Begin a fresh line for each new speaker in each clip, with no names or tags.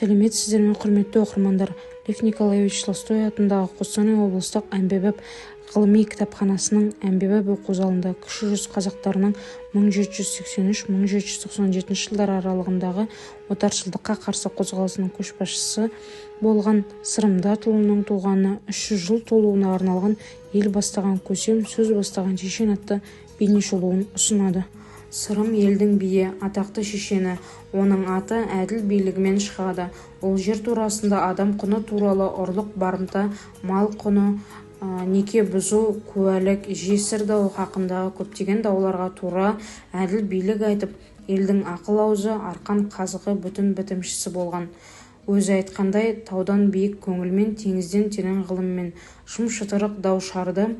сәлеметсіздер ме, құрметті оқырмандар. Лев Николаевич Толстой атындағы Қостанай облыстық әмбебап ғылыми кітапханасының әмбебап оқу залында кіші жүз қазақтарының 1783-1797 жылдар аралығындағы отаршылдыққа қарсы қозғалысының көшбасшысы болған Сырым Датұлының туғанына 300 жыл толуына арналған ел бастаған көсем, сөз бастаған шешен атты бейнешолуын ұсынады. Сырым елдің биі, атақты шешені, оның аты әділ билігімен шығады. Ол жер турасында адам құны туралы ұрлық, барымта, мал құны, неке бұзу, куәлік, жесір дау хақындағы көптеген дауларға тура, әділ билік айтып, елдің ақыл аузы, арқан қазығы, бүтін бітімшісі болған. Өзі айтқандай, таудан биік көңілмен, теңізден терең ғылыммен, шым-шытырық даушарды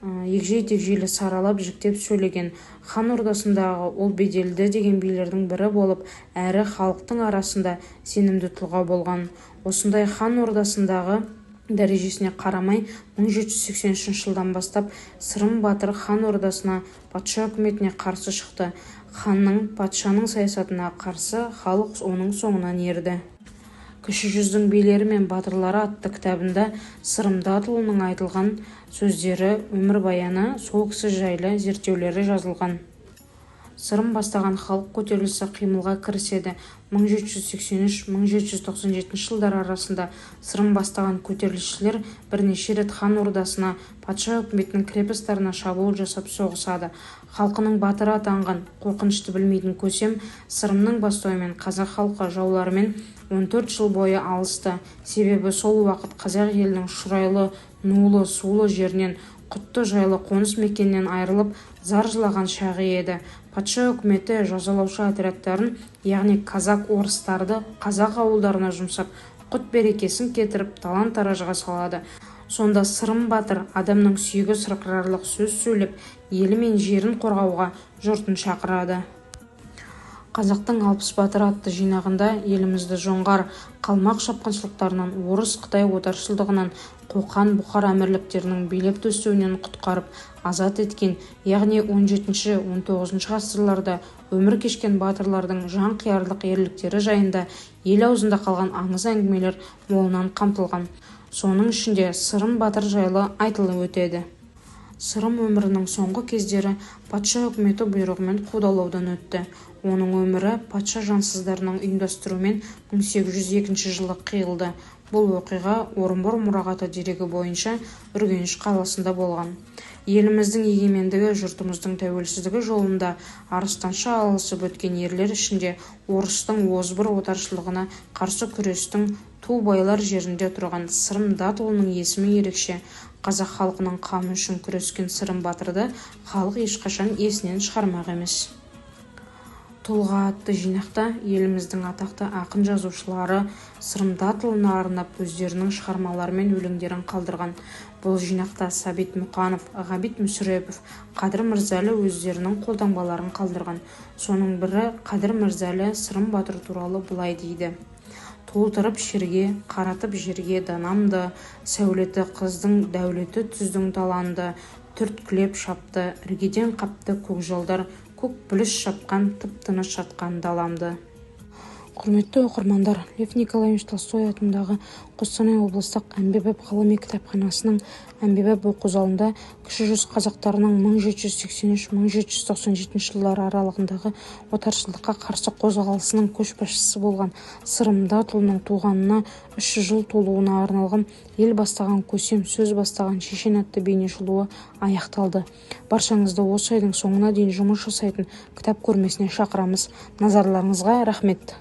егжей-тегжейлі саралап жіктеп сөйлеген. Хан ордасындағы ол беделді деген билердің бірі болып, әрі халықтың арасында сенімді тұлға болған. Осындай хан ордасындағы дәрежесіне қарамай 1783 жылдан бастап Сырым батыр хан ордасына патша үкіметіне қарсы шықты. Ханның, патшаның саясатына қарсы халық оның соңынан ерді. Кіші жүздің билері мен батырлары атты кітабында Сырым Датұлының айтылған сөздері, өмірбаяны, сол кісі жайлы зерттеулері жазылған. Сырым бастаған халық көтерілісі қимылға кіріседі. 1783-1797 жылдар арасында Сырым бастаған көтерілісшілер бірнеше рет хан ордасына, патша үкіметінің крепостарына шабуыл жасап соғысады. Халқының батыры атанған, қорқынышты білмейтін көсем Сырымның бастауымен қазақ халқы жауларымен 14 жыл бойы алысты. Себебі сол уақыт қазақ елінің шұрайлы, нулы, сулы жерінен, құтты жайлы қоныс мекеннен айырылып, зар жылаған шағы еді. Патша үкіметі жазалаушы отрядтарын, яғни казак-орыстарды қазақ ауылдарына жұмсап, құт берекесін кетіріп, талан-таражға салады. Сонда Сырым батыр адамның сүйегі сырқырарлық сөз сөйлеп, елі мен жерін қорғауға жұртын шақырады. Қазақтың 60 батыры атты жинағында елімізді жоңғар, қалмақ шапқыншылықтарынан, орыс, Қытай отаршылдығынан, Қоқан, Бұхар әмірліктерінің билеп төстеуінен құтқарып, азат еткен, яғни 17-19 ғасырларда өмір кешкен батырлардың жан қиярлық ерліктері жайында ел аузында қалған аңыз әңгімелер молынан қамтылған. Соның ішінде Сырым батыр жайлы айтылып өтеді. Сырым өмірінің соңғы кездері патша үкіметі бұйрығымен қудалаудан өтті. Оның өмірі патша жансыздарының ұйымдастыруымен 1802 жылы қиылды. Бұл оқиға Орынбор мұрағаты дерегі бойынша Үргеніш қаласында болған. Еліміздің егемендігі, жұртымыздың тәуелсіздігі жолында арыстанша алысып өткен ерлер ішінде орыстың озбыр отаршылығына қарсы күрестің ту байлар жерінде тұрған Сырым Датұлының есімі ерекше. Қазақ халқының қамы үшін күрескен Сырым батырды халық ешқашан есінен шығармақ емес. Тұлға атты жинақта еліміздің атақты ақын жазушылары Сырым Датұлына арнап өздерінің шығармалары мен өлеңдерін қалдырған. Бұл жинақта Сәбит Мұқанов, Ғабит Мүсірепов, Қадыр Мырзәлі өздерінің қолтаңбаларын қалдырған. Соның бірі Қадыр Мырзәлі Сырым батыр туралы былай дейді: толтырып шерге, қаратып жерге данамды, сәулеті қыздың, дәулеті түздің таланды, түрткілеп шапты, іргеден қапты көкжалдар, көк пүліш шапқан, тып-тыныш жатқан даламды. Құрметті оқырмандар, Лев Николаевич Толстой атындағы Қостанай облыстық әмбебап ғылыми кітапханасының әмбебап оқу залында кіші жүз қазақтарының 1783-1797 жылдар аралығындағы отаршылдыққа қарсы қозғалысының көшбасшысы болған Сырым Датұлының туғанына 300 жыл толуына арналған ел бастаған көсем, сөз бастаған шешен атты бейнешолуы аяқталды. Баршаңызды осы айдың соңына дейін жұмыс жасайтын кітап көрмесіне шақырамыз. Назарларыңызға рахмет.